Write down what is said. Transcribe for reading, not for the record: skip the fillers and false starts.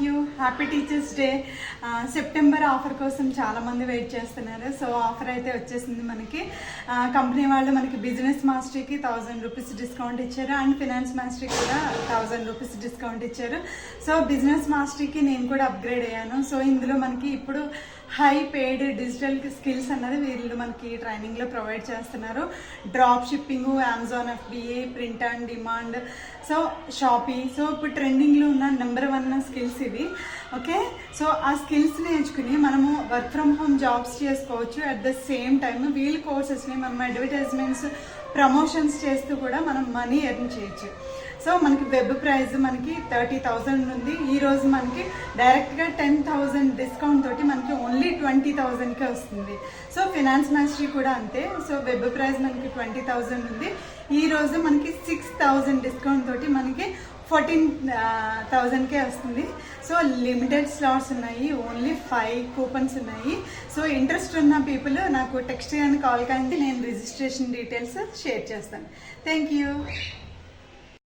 You. Happy teachers day. September offer కోసం చాలామంది wait చేస్తున్నారు. సో ఆఫర్ అయితే వచ్చేసింది మనకి. కంపెనీ వాళ్ళు మనకి బిజినెస్ మాస్టర్కి 1000 రూపీస్ డిస్కౌంట్ ఇచ్చారు అండ్ ఫినాన్స్ మాస్టర్కి కూడా 1000 రూపీస్ డిస్కౌంట్ ఇచ్చారు. సో బిజినెస్ మాస్టర్కి నేను కూడా అప్గ్రేడ్ అయ్యాను. సో ఇందులో మనకి ఇప్పుడు హై పెయిడ్ డిజిటల్ స్కిల్స్ అన్నది వీళ్ళు మనకి ట్రైనింగ్లో ప్రొవైడ్ చేస్తున్నారు. Drop shipping, Amazon FBA, print and demand, so Shopee. So ఇప్పుడు ట్రెండింగ్లో ఉన్న నెంబర్ 1 స్కిల్స్ ఇవి. ఓకే, సో ఆ స్కిల్స్ నేర్చుకుని మనము వర్క్ ఫ్రమ్ హోమ్ జాబ్స్ చేసుకోవచ్చు. అట్ ద సేమ్ టైమ్ వీళ్ళ కోర్సెస్ని మనం అడ్వర్టైజ్మెంట్స్, ప్రమోషన్స్ చేస్తూ కూడా మనం మనీ ఎర్న్ చేయొచ్చు. సో మనకి వెబ్ ప్రైస్ మనకి 30,000 ఉంది. ఈరోజు మనకి డైరెక్ట్గా 10,000 డిస్కౌంట్ తోటి మనకి ఓన్లీ 20,000కే వస్తుంది. సో ఫినాన్స్ మాస్టరీ కూడా అంతే. సో వెబ్ ప్రైస్ మనకి 20,000 ఉంది. ఈరోజు మనకి 6,000 డిస్కౌంట్ తోటి మనకి 14,000కే వస్తుంది. సో లిమిటెడ్ స్లాట్స్ ఉన్నాయి, ఓన్లీ 5 కూపన్స్ ఉన్నాయి. సో ఇంట్రెస్ట్ ఉన్న పీపుల్ నాకు టెక్స్ట్ కానీ కాల్ కానీ నేను రిజిస్ట్రేషన్ డీటెయిల్స్ షేర్ చేస్తాను. Thank you.